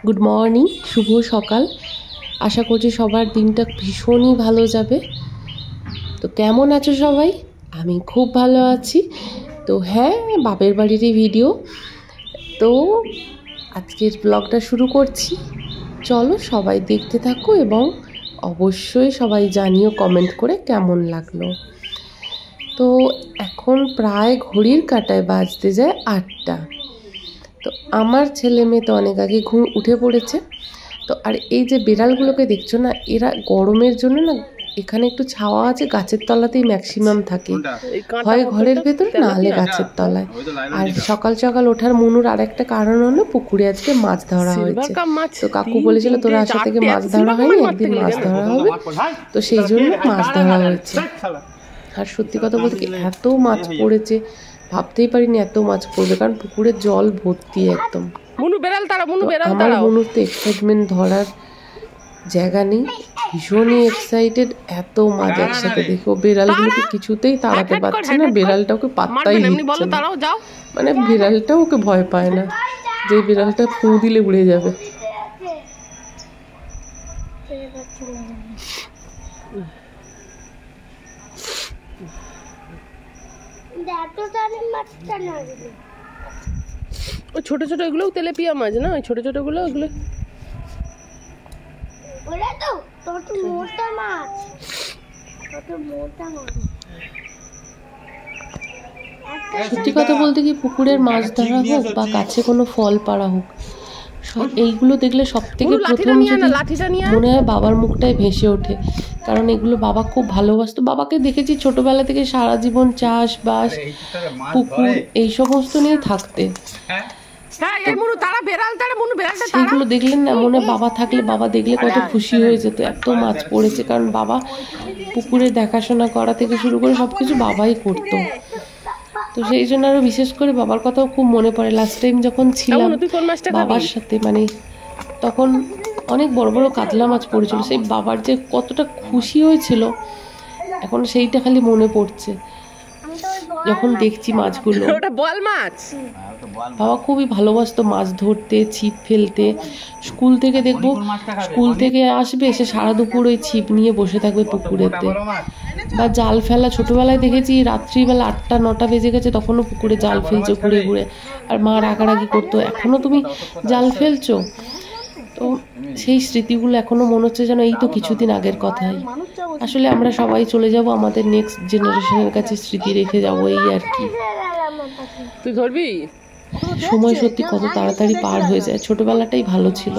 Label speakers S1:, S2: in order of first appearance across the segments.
S1: Good morning, শুভ সকাল। আশা করছি সবার দিনটা ভীষণই ভালো যাবে। তো কেমন আছো সবাই? আমি খুব ভালো আছি। তো হ্যাঁ, বাপের বাড়িরই ভিডিও। তো আজকের ব্লগটা শুরু করছি। চলো সবাই দেখতে থাকো এবং অবশ্যই সবাই জানিও কমেন্ট করে কেমন লাগলো। তো এখন প্রায় ঘড়ির কাঁটায় বাজতে যায় 8টা। তো আমার ছেলে মেয়ে তো অনেক আগে ঘুম উঠে পড়েছে। তো আর এই যে বিড়ালগুলোকে দেখছো না, এরা গরমের জন্য না এখানে একটু ছাওয়া আছে, গাছের তলাতেই ম্যাক্সিমাম থাকে, হয় ঘরের ভেতরে না হলে গাছের তলায়। আর সকাল সকাল ওঠার মনুর আর একটা কারণ হলো পুকুরে আজকে মাছ ধরা হয়েছে। তো কাকু বলেছিল তোরা আসা থেকে মাছ ধরা হয়নি, একদিন মাছ ধরা হবে, তো সেই জন্য মাছ ধরা হয়েছে। আর সত্যি কথা বলতে কি, এত মাছ পড়েছে ভাবতেই পারিনি এত মাছ পড়বে, কারণ পুকুরের জল ভর্তি একদম। আমার মনুর তো এক্সাইটমেন্ট ধরার জায়গা নেই, ভীষণই এক্সাইটেড। এত মাছ একসাথে দেখো, বিড়ালগুলোকে কিছুতেই তাড়াতে পারছে না, বিড়ালটা ওকে পাত্তাই দিচ্ছে না। মানে বিড়ালটাও ওকে ভয় পায় না, যে বিড়ালটা ফু দিলে উড়ে যাবে।
S2: ওই ছোট ছোট এগুলো তেলাপিয়া মাছ না, ওই ছোট ছোট গুলো ওগুলো
S1: সত্যি কথা বলতে কি, পুকুরের মাছ ধরা হোক বা কাছে কোনো ফল পাড়া হোক, এইগুলো দেখলে সব থেকে প্রথম যদি মনে হয় বাবার মুখটাই ভেসে ওঠে। কারণ এগুলো বাবা খুব ভালোবাসতো। বাবাকে দেখেছি ছোটবেলা থেকে সারা জীবন চাষবাস, পুকুর এই সমস্ত নিয়ে থাকতে। সেইগুলো দেখলেন না, মনে বাবা থাকলে, বাবা দেখলে কত খুশি হয়ে যেত। এত মাছ পড়েছে, কারণ বাবা পুকুরে দেখাশোনা করা থেকে শুরু করে সবকিছু বাবাই করতো। তো সেই জন্য আরো বিশেষ করে বাবার কথাও খুব মনে পড়ে। লাস্ট টাইম যখন ছিলাম বাবার সাথে, মানে তখন অনেক বড় বড় কাতলা মাছ পড়েছিল। সেই বাবার যে কতটা খুশি হয়েছিল, এখন সেইটা খালি মনে পড়ছে যখন দেখছি মাছগুলো। বাবা খুবই ভালোবাসতো মাছ ধরতে, ছিপ ফেলতে। স্কুল থেকে দেখবো, স্কুল থেকে আসবে, এসে সারা দুপুর ওই ছিপ নিয়ে বসে থাকবে পুকুরেতে। বা জাল ফেলা, ছোটবেলায় দেখেছি রাত্রিবেলা 8টা-9টা বেজে গেছে তখনও পুকুরে জাল ফেলছো ঘুরে ঘুরে, আর মা রাগারাগি করতো, এখনো তুমি জাল ফেলছো। তো সেই স্মৃতিগুলো এখনো মনে হচ্ছে যেন এই তো কিছুদিন আগের কথাই। আসলে আমরা সবাই চলে যাব, আমাদের নেক্সট জেনারেশনের কাছে স্মৃতি রেখে যাবো, এই আর কি।
S2: তুই ধরবি?
S1: সময় সত্যি কত তাড়াতাড়ি পার হয়ে যায়। ছোটবেলাটাই ভালো ছিল,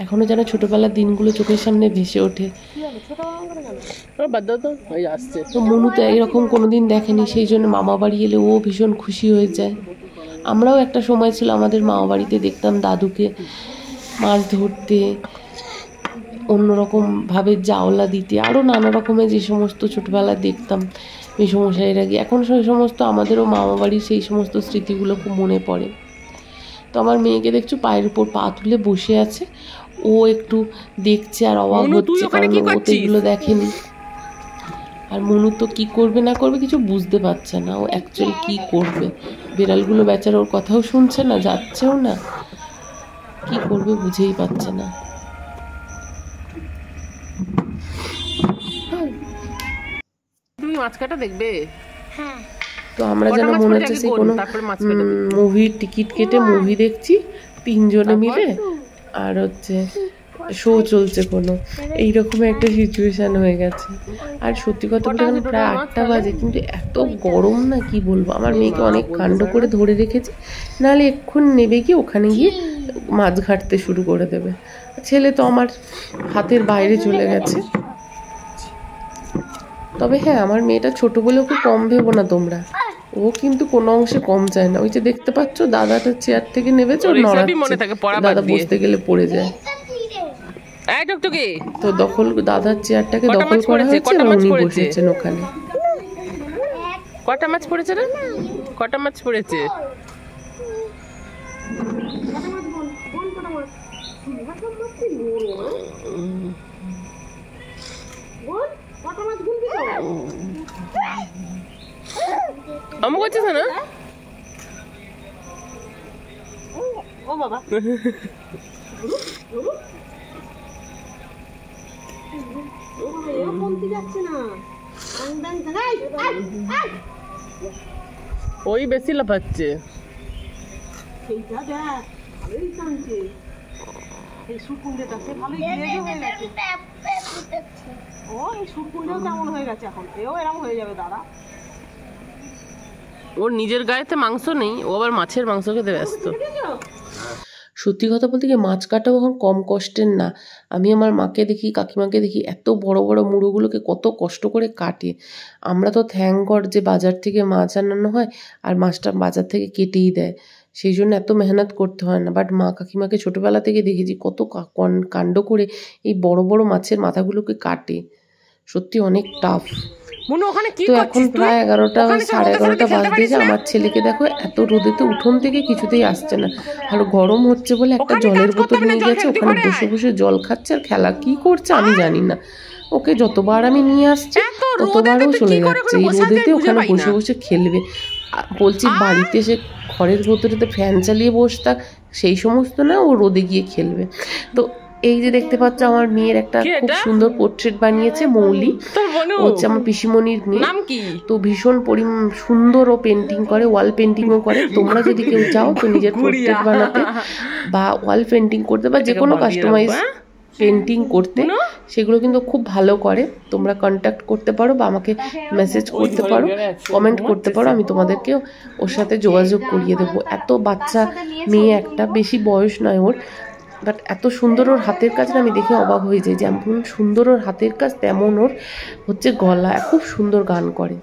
S1: এখনো যেন ছোটবেলার দিনগুলো চোখের সামনে ভেসে ওঠে। তো মনু তো এইরকম কোনোদিন দেখেনি, সেই জন্য মামা বাড়ি এলে ও ভীষণ খুশি হয়ে যায়। আমরাও একটা সময় ছিল আমাদের মামা বাড়িতে দেখতাম দাদুকে মাছ ধরতে, অন্যরকম ভাবে জাওলা দিতে, আরও নানা রকমের যে সমস্ত ছোটবেলায় দেখতাম মেসমশাইয়ের আগে। এখন সেই সমস্ত আমাদেরও মামা বাড়ির সেই সমস্ত স্মৃতিগুলো খুব মনে পড়ে। তো আমার মেয়েকে দেখছো পায়ের উপর পা তুলে বসে আছে, ও একটু দেখছে আর অবাক হচ্ছে, কারণ ও তো এগুলো দেখেনি। আর মনু তো কি করবে না করবে কিছু বুঝতে পারছে না, ও অ্যাকচুয়ালি কি করবে। বিড়ালগুলো বেচারা ওর কথাও শুনছে না, যাচ্ছেও না, কি করবে বুঝেই পাচ্ছে না।
S2: তুমি মাছ কাটা দেখবে?
S3: হ্যাঁ।
S1: তো আমরা যেন মনে হচ্ছে সেই কোনো মুভির টিকিট কেটে মুভি দেখছি 3 জনে মিলে, আর হচ্ছে শো চলছে কোনো, এইরকম একটা সিচুয়েশন হয়ে গেছে। আর সত্যি কথা বলতে গেলে প্রায় 8টা বাজে, কিন্তু এত গরম না কি বলবো। আমার মেয়েকে অনেক কাণ্ড করে ধরে রেখেছি, নাহলে এক্ষুনি নেবে গিয়ে ওখানে গিয়ে মাছ ঘাটতে শুরু করে দেবে। ছেলে তো আমার হাতের বাইরে চলে গেছে। তবে হ্যাঁ, আমার মেয়েটা ছোট বলে ওকে কম ভেবো না তোমরা, ও কিন্তু কোনো অংশে কম চায় না। ওই যে দেখতে পাচ্ছ দাদাটা চেয়ার থেকে নেমেছে, ওর নড়াচ্ছে, দাদা বসতে গেলে পড়ে যায়। তো দাদার চেয়ারটাকে দখল করা হয়েছে, উনি বসেছেন ওখানে।
S2: কটা মাছ পড়েছে রে? কটা মাছ পড়েছে? আমু করছিস না? ও বাবা ওই বেশি লাফাচ্ছে। ওর নিজের গায়েতে মাংস নেই, ও আবার মাছের মাংস খেতে ব্যস্ত।
S1: সত্যি কথা বলতে কি, মাছ কাটাও এখন কম কষ্টের না। আমি আমার মাকে দেখি, কাকিমাকে দেখি, এত বড় বড় মুড়োগুলোকে কত কষ্ট করে কাটে। আমরা তো থ্যাঙ্ক গড যে বাজার থেকে মাছ আনানো হয় আর মাছটা বাজার থেকে কেটেই দেয়, সেই জন্য এত মেহনত করতে হয় না। বাট মা কাকিমাকে ছোটোবেলা থেকে দেখেছি কত কাণ্ড করে এই বড় বড় মাছের মাথাগুলোকে কাটে। সত্যি অনেক টাফ। তো এখন প্রায় 11টা 11:30 বাজতেছে। আমার ছেলেকে দেখো, এত রোদেতে উঠোন থেকে কিছুতেই আসছে না, আর গরম হচ্ছে বলে একটা জলের বোতল নিয়ে গেছে, ওখানে বসে বসে জল খাচ্ছে আর খেলা কি করছে আমি জানি না। ওকে যতবার আমি নিয়ে আসছি ততবারও চলে যাচ্ছে এই রোদেতে, ওখানে বসে বসে খেলবে। বলছি বাড়িতে সে ঘরের ভেতরেতে ফ্যান চালিয়ে বসে থাক, সেই সমস্ত না, ও রোদে গিয়ে খেলবে। তো এই যে দেখতে পাচ্ছ, আমার মেয়ের একটা খুব সুন্দর পোর্ট্রেট বানিয়েছে মৌলি, হচ্ছে আমার পিসিমণির মেয়ে। তো ভীষণ সুন্দর ও পেন্টিং করে, ওয়াল পেন্টিংও করে। তোমরা যদি কেউ চাও তো নিজের পোর্ট্রেট বানাতে বা ওয়াল পেন্টিং করতে বা যে কোনো কাস্টমাইজ পেন্টিং করতে, সেগুলো কিন্তু খুব ভালো করে। তোমরা কন্ট্যাক্ট করতে পারো বা আমাকে মেসেজ করতে পারো, কমেন্ট করতে পারো, আমি তোমাদেরকেও ওর সাথে যোগাযোগ করিয়ে দেবো। এত বাচ্চা মেয়ে, একটা বেশি বয়স নয় ওর, বাট এত সুন্দর ওর হাতের কাজ না, আমি দেখে অবাক হয়ে যাই। যেমন সুন্দর ওর হাতের কাজ, তেমন ওর হচ্ছে গলা। খুব সুন্দর গান করে।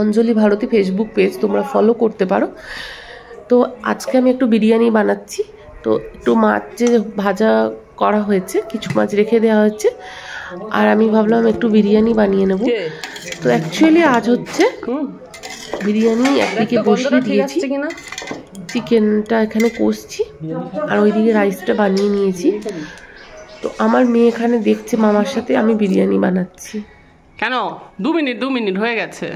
S1: অঞ্জলি ভারতী ফেসবুক পেজ তোমরা ফলো করতে পারো। তো আজকে আমি একটু বিরিয়ানি বানাচ্ছি। তো একটু মাছ যে ভাজা করা হয়েছে, কিছু মাছ রেখে দেওয়া হয়েছে, আর আমি ভাবলাম একটু বিরিয়ানি বানিয়ে নেব। তো অ্যাকচুয়ালি আজ হচ্ছে বিরিয়ানি একদিকে বসিয়ে দিয়েছি, চিকেনটা এখানে কষছি, আর ওইদিকে রাইসটা বানিয়ে নিয়েছি। তো আমার মেয়ে এখানে দেখছে মামার সাথে আমি বিরিয়ানি বানাচ্ছি।
S2: কেন 2 মিনিট হয়ে গেছে।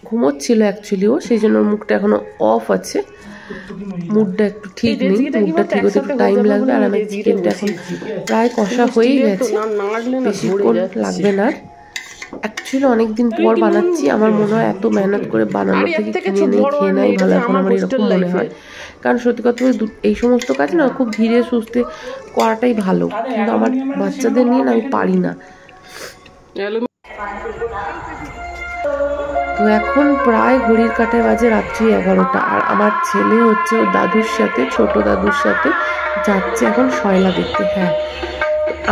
S1: ঘুমোচ্ছিল অ্যাকচুয়ালি ও, সেই জন্য মুখটা এখনো অফ আছে, মুডটা একটু ঠিক নেই। মুডটা ঠিক হতে একটু টাইম লাগবে। আর আমার চিকেনটা এখন প্রায় কষা হয়েই গেছে, বেশিক্ষণ লাগবে না। অ্যাকচুয়ালি অনেকদিন পর বানাচ্ছি, আমার মনে হয় এত মেহনত করে বানানো থেকে কিনে নেই, খেয়ে নেই ভালো, এখন আমার এরকম মনে হয়। কারণ সত্যি কথা এই সমস্ত কাজ না খুব ধীরে সুস্থে করাটাই ভালো, কিন্তু আমার বাচ্চাদের নিয়ে না আমি পারি না। তো এখন প্রায় ঘড়ির কাঁটায় বাজে রাত্রি 11টা, আর আমার ছেলে হচ্ছে ওর দাদুর সাথে, ছোট দাদুর সাথে যাচ্ছে এখন শয়লা দেখতে। হ্যাঁ,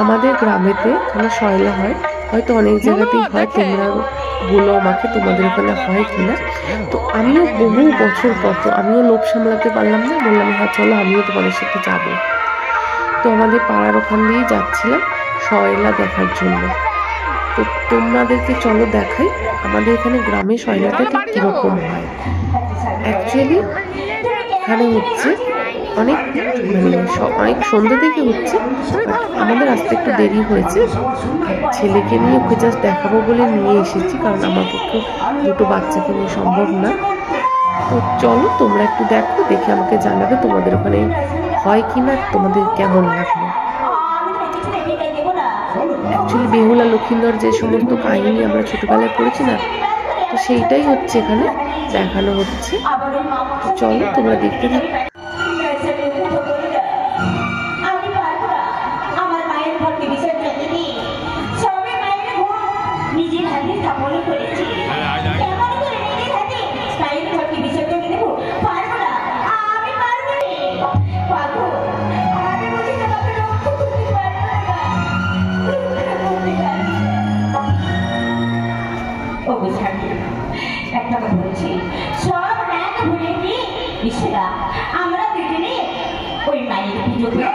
S1: আমাদের গ্রামেতে এখানে শয়লা হয়, হয়তো অনেক জায়গাতেই হয়, তোমরা বলো আমাকে তোমাদের ওখানে হয় কিনা। তো আমিও বহু বছর পর, তো আমিও লোভ সামলাতে পারলাম না, বললাম হ্যাঁ চলো আমিও তোমাদের সাথে যাবো। তো আমাদের পাড়ার ওখান দিয়েই যাচ্ছিলাম শয়লা দেখার জন্য। তো তোমাদেরকে চলো দেখাই আমাদের এখানে গ্রামে শয়লাটা ঠিক কীরকম হয়। অ্যাকচুয়ালি এখানে হচ্ছে অনেক অনেক সন্ধ্যা থেকে হচ্ছে, আমাদের আসতে একটু দেরি হয়েছে। ছেলেকে নিয়ে ওকে জাস্ট দেখাবো বলে নিয়ে এসেছি, কারণ আমার পক্ষে দুটো বাচ্চাকে নিয়ে সম্ভব না। তো চলো তোমরা একটু দেখো, দেখে আমাকে জানাবে তোমাদের ওখানে হয় কি না, তোমাদের কেমন লাগলো। অ্যাকচুয়ালি বেহুলা লক্ষিন্দর যে সমস্ত কাহিনী আমরা ছোটোবেলায় পড়েছি না, তো সেইটাই হচ্ছে এখানে দেখানো হচ্ছে। তো চলো তোমরা দেখতে থাকো।
S3: একটা কথা বলছি, সব ম্যাথ ভুলে কি বিশেরা আমরা দুজনে ওই মায়ের পুজো করি।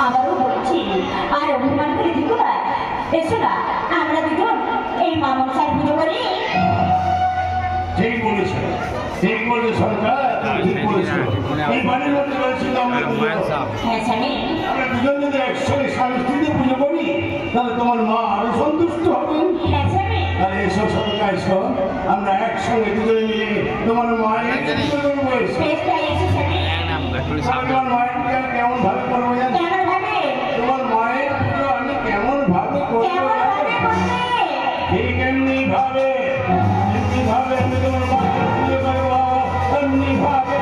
S3: আবারও বলছি, আর অভিমান করে দিত না, এসো না আমরা দুজন এই মামন সাহেব পুজো করি।
S4: ঠিক বলেছ, ঠিক বলেছ সরকার, ঠিক বলেছ। এই বাড়ির মধ্যে বলেছিল আমরা দুজন যদি একসঙ্গে স্বামী স্ত্রীতে পুজো করি তাহলে তোমার মা আরো সন্তুষ্ট হবেন। তাহলে এসব সরকার এসো, আমরা একসঙ্গে দুজনে মিলে তোমার মায়ের পুজো করবো। তোমার মায়ের পুজো কেমন ভাবে করবো জানো? তোমার মায়ের পুজো আমি কেমন ভাবে করবো ঠিক এমনি ভাবে আমি তোমার মায়ের পুজো করবো, এমনি ভাবে।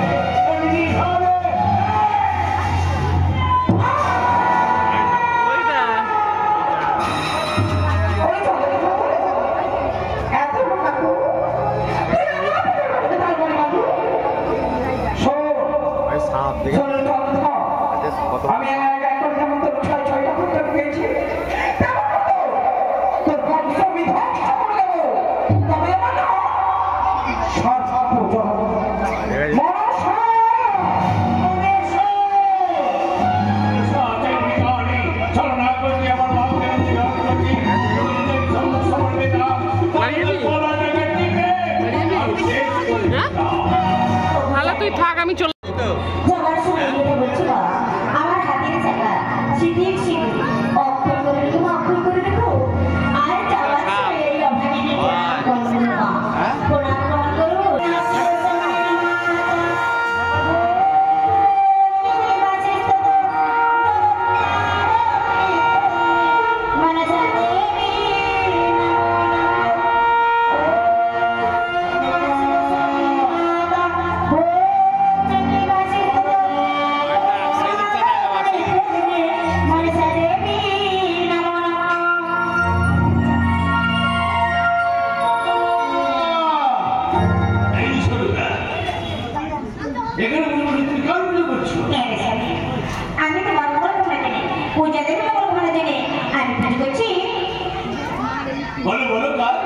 S2: ভালো, তুই থাক, আমি চলে বলো বলো কাজ।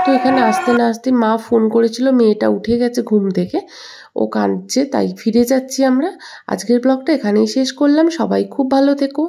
S1: তো এখানে আসতে না আসতে মা ফোন করেছিল, মেয়েটা উঠে গেছে ঘুম থেকে, ও কাঁদছে, তাই ফিরে যাচ্ছি আমরা। আজকের ব্লগটা এখানেই শেষ করলাম। সবাই খুব ভালো থেকো।